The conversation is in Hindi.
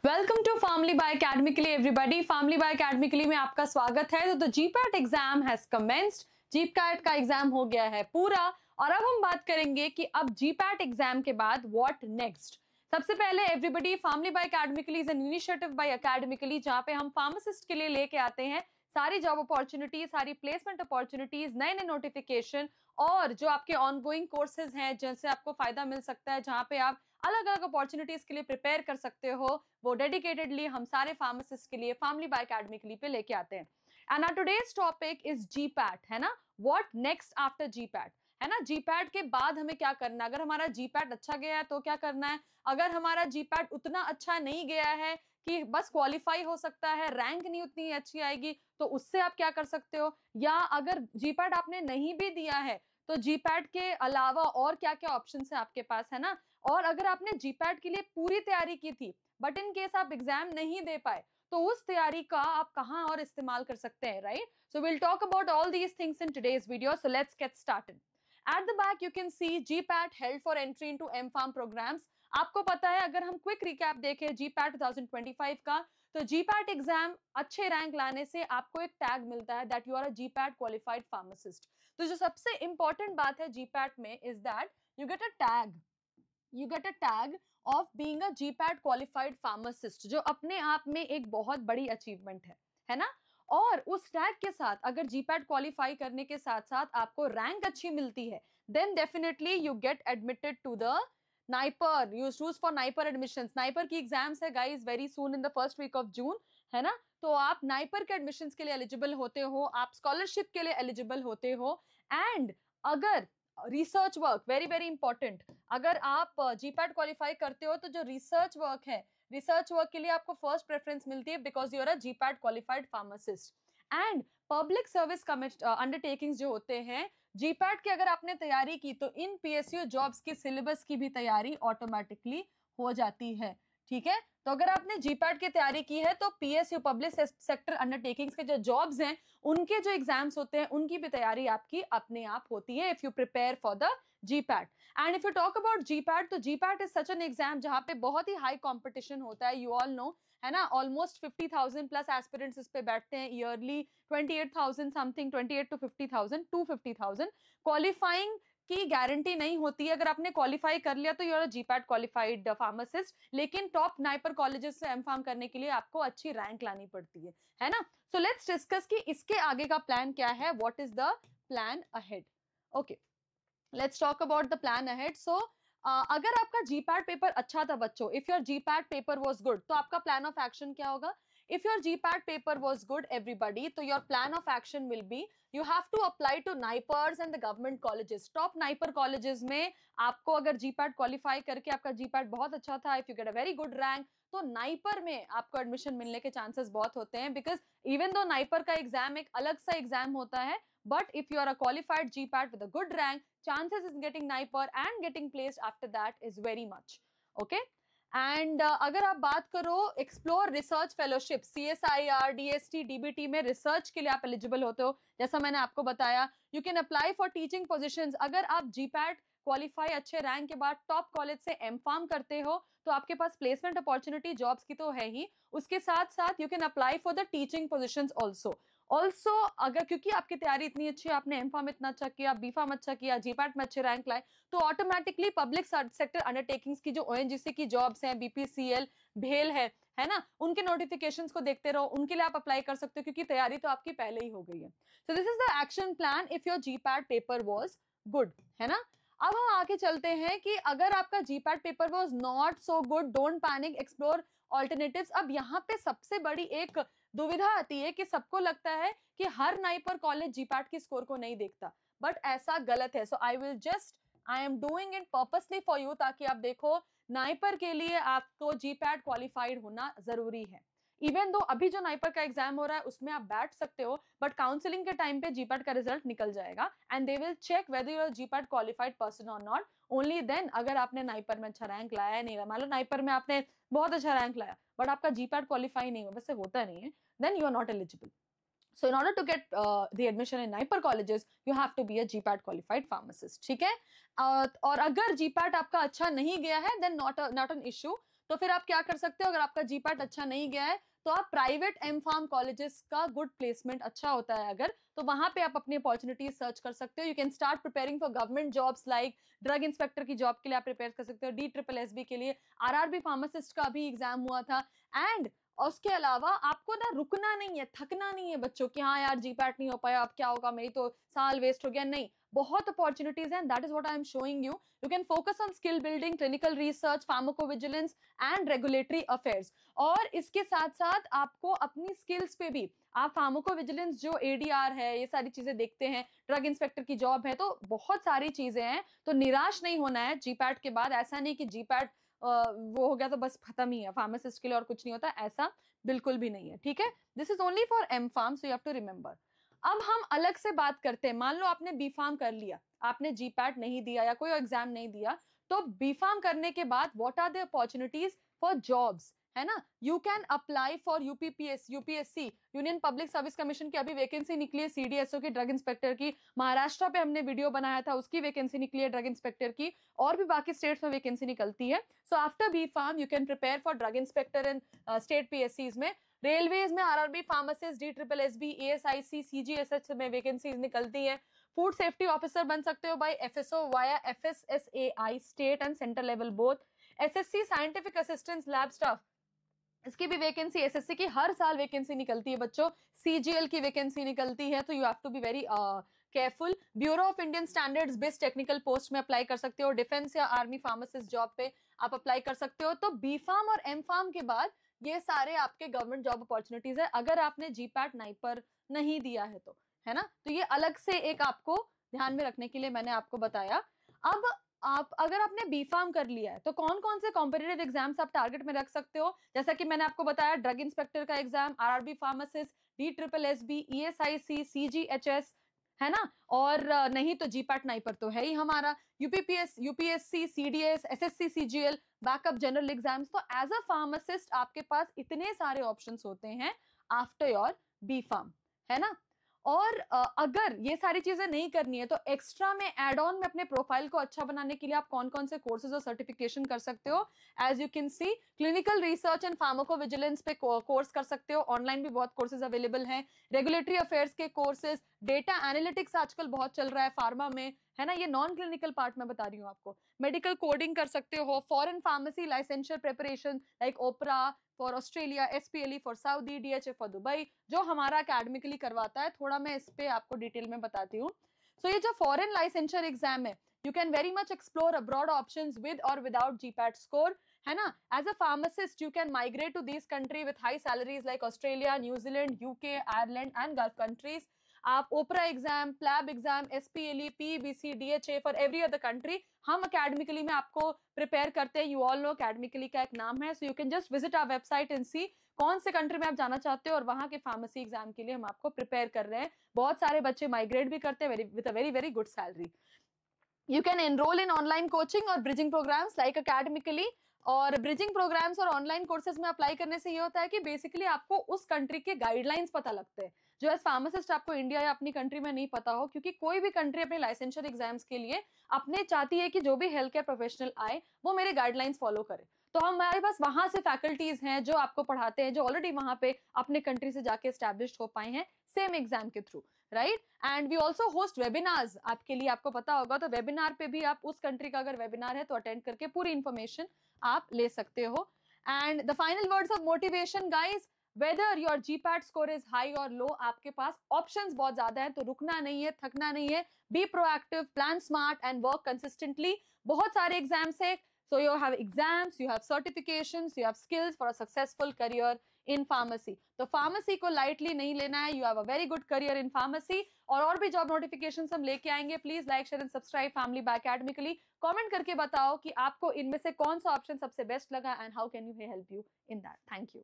Welcome to family by academically everybody. Family by academically में आपका स्वागत है। तो GPAT exam has commenced. GPAT का एग्जाम हो गया है पूरा और अब हम बात करेंगे कि अब जीपैट एग्जाम के बाद व्हाट नेक्स्ट। सबसे पहले everybody, family by academically is an initiative by academically जहां पे हम फार्मासिस्ट के लिए लेके आते हैं सारी जॉब अपॉर्चुनिटीज, सारी प्लेसमेंट अपॉर्चुनिटीज, नए नए नोटिफिकेशन और जो आपके ऑनगोइंग कोर्सेज हैं जिनसे आपको फायदा मिल सकता है, जहां पे आप अलग अलग अपॉर्चुनिटीज के लिए प्रिपेयर कर सकते हो, वो डेडिकेटेडली हम सारे फार्मासिस्ट के लिए फैमिली बाय एकेडमिकली पे लेके आते हैं। And our today's topic is GPAT, है ना। व्हाट नेक्स्ट आफ्टर जीपैट, है ना। जीपैट के बाद हमें क्या करना है? अगर हमारा जीपैट अच्छा गया है तो क्या करना है? अगर हमारा जीपैट उतना अच्छा नहीं गया है कि बस क्वालिफाई हो सकता है, रैंक नहीं उतनी अच्छी आएगी, तो उससे आप क्या कर सकते हो? या अगर जीपैट आपने नहीं भी दिया है तो जीपैट के अलावा और क्या क्या ऑप्शन है आपके पास, है ना। और अगर आपने जीपैट के लिए पूरी तैयारी की थी बट इन केस आप एग्जाम नहीं दे पाए तो उस तैयारी का आप कहां और इस्तेमाल कर सकते हैं, right. So will talk about all these things in today's video. So let's get started. At the back you can see GPAT held for entry into M-Pharm programs। आपको पता है, अगर हम क्विक रिकैप देखें GPAT 2025 का, तो GPAT एग्जाम अच्छे रैंक लाने से आपको एक टैग मिलता है that you are a GPAT qualified pharmacist. तो जो सबसे इंपॉर्टेंट बात है GPAT में is that you get a tag of being a GPAT qualified pharmacist, जो अपने आप में एक बहुत बड़ी अचीवमेंट है ना। और उस टैग के साथ अगर जीपैट क्वालिफाई करने के साथ साथ आपको रैंक अच्छी मिलती है, then definitely you get admitted to the NIPER. You choose for NIPER admissions. NIPER की एग्जाम्स है guys very soon in the first week of June, है ना। तो आप नाइपर के एडमिशंस के लिए एलिजिबल होते हो, आप स्कॉलरशिप के लिए एलिजिबल होते हो। एंड अगर research work, very very important, अगर आप जीपैट क्वालिफाई करते हो तो जो रिसर्च वर्क है, रिसर्च वर्क के लिए आपको फर्स्ट प्रेफरेंस मिलती है because you are a GPAT qualified pharmacist. And public service undertakings जो होते हैं जीपैट की, अगर आपने तैयारी की तो इन पीएसयू जॉब्स की सिलेबस की भी तैयारी ऑटोमेटिकली हो जाती है, ठीक है। तो अगर आपने जीपैट की तैयारी की है तो पीएसयू पब्लिक सेक्टर अंडरटेकिंग्स के जो जॉब्स हैं उनके जो एग्जाम्स होते हैं उनकी भी तैयारी आपकी अपने आप होती है if you prepare for the GPAT. And if you talk about GPAT, तो GPAT is such an exam जहां पे बहुत ही हाई कंपटीशन होता है, यू ऑल नो, है ना। ऑलमोस्ट 50,000 प्लस एस्पिरेंट्स इस पे बैठते हैं ईयरली। 28,000 something, 28 to 50,000, 250,000। क्वालिफाइंग की गारंटी नहीं होती है। अगर आपने क्वालिफाई कर लिया तो you are GPAT qualified pharmacist, लेकिन टॉप नाइपर कॉलेजेस से एमफार्म करने के लिए आपको अच्छी रैंक लानी पड़ती है ना। सो लेट्स डिस्कस कि इसके आगे का प्लान क्या है, what is the plan ahead. Okay, let's talk about the plan ahead. So अगर आपका जीपैट पेपर अच्छा था बच्चों, if your GPAT paper was good, तो आपका प्लान ऑफ एक्शन क्या होगा? If your GPAT paper was good, everybody, तो your plan of action will be you have to apply to NIPERs and the government colleges. Top NIPER colleges में आपको अगर GPAT qualify करके आपका GPAT बहुत अच्छा था, if you get a very good rank, तो नाइपर में आपको एडमिशन मिलने के चांसेस बहुत होते हैं बिकॉज इवन दो नाइपर का एग्जाम एक अलग सा एग्जाम होता है, but if you are a qualified GPAT with a good rank, chances in getting NIPER and getting placed after that is very much okay। And अगर आप बात करो explore research fellowship, CSIR, DST, DBT में रिसर्च के लिए आप एलिजिबल होते हो। जैसा मैंने आपको बताया, you can apply for teaching positions. अगर आप जीपैट क्वालिफाई अच्छे रैंक के बाद टॉप कॉलेज से एमफार्म करते हो तो आपके पास प्लेसमेंट अपॉर्चुनिटी जॉब्स की तो है ही, उसके साथ साथ you can apply for the teaching positions also अगर, क्योंकि आपकी तैयारी इतनी अच्छी है, आपने एमफार्म इतना अच्छा किया, बीफार्म अच्छा किया, जीपैट में अच्छे रैंक लाए, तो ऑटोमेटिकली पब्लिक सेक्टर अंडरटेकिंग्स की जो ONGC की जॉब्स हैं, BPCL, भेल है ना, उनके नोटिफिकेशंस को देखते रहो, उनके लिए आप अप्लाई कर सकते हो क्योंकि तैयारी तो आपकी पहले ही हो गई है। So this is the action plan if your GPAT paper was good, है ना। अब हम आगे चलते हैं कि अगर आपका GPAT paper was not so good, don't panic, explore alternatives. अब यहाँ पे सबसे बड़ी एक दुविधा आती है कि सबको लगता है कि हर नाइपर कॉलेज जीपैट की स्कोर को नहीं देखता, बट ऐसा गलत है। So I am doing it purposely for you, ताकि आप देखो नाइपर के लिए आपको जीपैट क्वालिफाइड होना जरूरी है। इवन दो अभी जो नाइपर का एग्जाम हो रहा है उसमें आप बैठ सकते हो, बट काउंसलिंग के टाइम पे जीपैट का रिजल्ट निकल जाएगा and they will check whether you are GPAT qualified person और नॉट। ओनली देन अगर आपने नाइपर में अच्छा रैंक लाया नहीं रहा, मान लो नाइपर में आपने बहुत अच्छा रैंक लाया बट आपका जीपैट क्वालिफाई नहीं हुआ, वैसे होता नहीं है, then you are not eligible. So in order to get the admission in NIPER colleges, you have to be a GPAT qualified pharmacist, ठीक है। और अगर GPAT आपका अच्छा नहीं गया है then not an issue, तो फिर आप क्या कर सकते हो, अगर आपका जीपैट अच्छा नहीं गया है तो आप प्राइवेट एम फार्म कॉलेजेस का गुड प्लेसमेंट अच्छा होता है अगर, तो वहां पे आप अपनी अपॉर्चुनिटीज सर्च कर सकते हो। You can start preparing for government jobs like drug inspector की जॉब के लिए आप प्रिपेयर कर सकते हो, DSSB के लिए, RRB फार्मासिस्ट का भी एग्जाम हुआ था। एंड उसके अलावा आपको ना रुकना नहीं है, थकना नहीं है बच्चों कि हाँ यार जीपैट नहीं हो पाया, अब क्या होगा, मेरी तो साल वेस्ट हो गया। नहीं, बहुत अपॉर्चुनिटीज हैं, that is what I am showing you. You can focus on skill building, clinical research, pharmacovigilance and regulatory affairs. और इसके साथ साथ आपको अपनी स्किल्स पे भी, आप फार्माकोविजिलेंस जो ADR है, ये सारी चीजें देखते हैं, ड्रग इंस्पेक्टर की जॉब है, तो बहुत सारी चीजें हैं। तो निराश नहीं होना है जीपैट के बाद, ऐसा नहीं कि जीपैट वो हो गया तो बस खत्म ही है, फार्मासिस्ट के लिए और कुछ नहीं होता, ऐसा बिल्कुल भी नहीं है, ठीक है। This is only for M pharm, so you have to remember. अब हम अलग से बात करते हैं, मान लो आपने बी फार्म कर लिया, आपने जीपैट नहीं दिया या कोई एग्जाम नहीं दिया, तो बी फार्म करने के बाद what are the opportunities for jobs, है ना। You can apply for UPSC, Union Public Service Commission की अभी वैकेंसी निकली है, CDSO की, ड्रग इंस्पेक्टर की। महाराष्ट्र पे हमने वीडियो बनाया था, उसकी वैकेंसी निकली है ड्रग इंस्पेक्टर की, और भी बाकी स्टेट्स में वैकेंसी निकलती है। So after B pharm you can prepare for drug inspector in state PSCs में। रेलवेज में RRB pharmacist, DSSB, ASIC, CGSH में वैकेंसीज निकलती है। फूड सेफ्टी ऑफिसर बन सकते हो by FSO via FSSAI, state and central level both. SSC scientific assistant lab staff, इसकी भी वैकेंसी, SSC की हर साल वैकेंसी निकलती है बच्चों। CGL की वैकेंसी निकलती है, तो you have to be very careful. Bureau of Indian standards based technical post में अप्लाई कर सकते हो, डिफेंस या आर्मी फार्मासिस्ट जॉब पे आप अप्लाई कर सकते हो। तो बी फार्म और एम फार्म के बाद ये सारे आपके गवर्नमेंट जॉब अपॉर्चुनिटीज है, अगर आपने जीपैट नाइपर नहीं दिया है तो, है ना। तो ये अलग से एक आपको ध्यान में रखने के लिए मैंने आपको बताया। अब आप अगर आपने बी फार्म कर लिया है तो कौन कौन से कॉम्पिटिटिव एग्जाम्स आप टारगेट में रख सकते हो, जैसा कि मैंने आपको बताया, ड्रग इंस्पेक्टर का exam, RRB pharmacist, DSSB, ESIC, CGHS, है ना। और नहीं तो जीपैट नाइपर तो है ही हमारा, UPSC, CDS, SSC, CGL, backup general exams. तो एज अ फार्मासिस्ट आपके पास इतने सारे ऑप्शंस होते हैं आफ्टर योर बी फार्म, है ना। और अगर ये सारी चीजें नहीं करनी है तो एक्स्ट्रा में एड ऑन में अपने प्रोफाइल को अच्छा बनाने के लिए आप कौन कौन से कोर्सेज और सर्टिफिकेशन कर सकते हो। As you can see, clinical research and pharmacovigilance पे कोर्स कर सकते हो, ऑनलाइन भी बहुत कोर्सेज अवेलेबल हैं। रेगुलेटरी अफेयर्स के कोर्सेज, डेटा एनालिटिक्स आजकल बहुत चल रहा है फार्मा में, है ना, ये नॉन क्लिनिकल पार्ट में बता रही हूँ आपको। मेडिकल कोडिंग कर सकते हो, foreign pharmacy licensure preparation like OPRA for Australia, SPLE for Saudi, DHA for Dubai, जो हमारा अकेडमिकली करवाता है। थोड़ा मैं इस पे आपको डिटेल में बताती हूँ। सो ये जो फॉरेन लाइसेंशियर एग्जाम है, you can very much explore abroad options with और विदाउट जीपैट स्कोर, है ना। As a pharmacist you can migrate to this country with high salaries like Australia, न्यूजीलैंड, UK, Ireland and gulf countries. आप OPRA exam, PLAB exam, SPLE, PBC, DHA for every other country हम अकेडमिकली में आपको प्रिपेयर करते हैं। यू ऑल नो अकेडमिकली का एक नाम है, so you can just visit our website and see कौन से कंट्री में आप जाना चाहते हो, और वहां के फार्मेसी एग्जाम के लिए हम आपको प्रिपेयर कर रहे हैं। बहुत सारे बच्चे माइग्रेट भी करते हैं with a very very good salary. You can enroll in online coaching और bridging programs like academically। और ब्रिजिंग प्रोग्राम्स और ऑनलाइन कोर्सेज में अप्लाई करने से ये होता है कि बेसिकली आपको उस कंट्री के गाइडलाइंस पता लगते हैं, जो एज फार्मासिस्ट आपको इंडिया या अपनी कंट्री में नहीं पता हो, क्योंकि कोई भी कंट्री अपने लाइसेंशियर एग्जाम्स के लिए अपने चाहती है कि जो भी हेल्थ केयर प्रोफेशनल आए वो मेरे गाइडलाइंस फॉलो करे। तो हमारे पास वहां से फैकल्टीज हैं जो आपको पढ़ाते हैं, जो ऑलरेडी वहां पे अपने कंट्री से जाके एस्टैब्लिश हो पाए हैं सेम एग्जाम के through, right. And we also host webinars, आपके लिए आपको पता होगा, तो वेबिनार पे भी आप उस कंट्री का अगर वेबिनार है तो अटेंड करके पूरी इंफॉर्मेशन आप ले सकते हो। And the final words of motivation guys, whether your GPAT score is high और लो, आपके पास ऑप्शंस बहुत ज्यादा है, तो रुकना नहीं है, थकना नहीं है। Be proactive, plan smart and work consistently. बहुत सारे एग्जाम्स है, so you have exams, you have certifications, you have skills for a successful career in pharmacy। तो फार्मेसी को लाइटली नहीं लेना है, you have a very good career in pharmacy। और भी जॉब नोटिफिकेशंस हम लेके आएंगे। Please like, share and subscribe family by academically. Comment करके बताओ कि आपको इनमें से कौन सा ऑप्शन सबसे बेस्ट लगा and how can you help you in that. Thank you.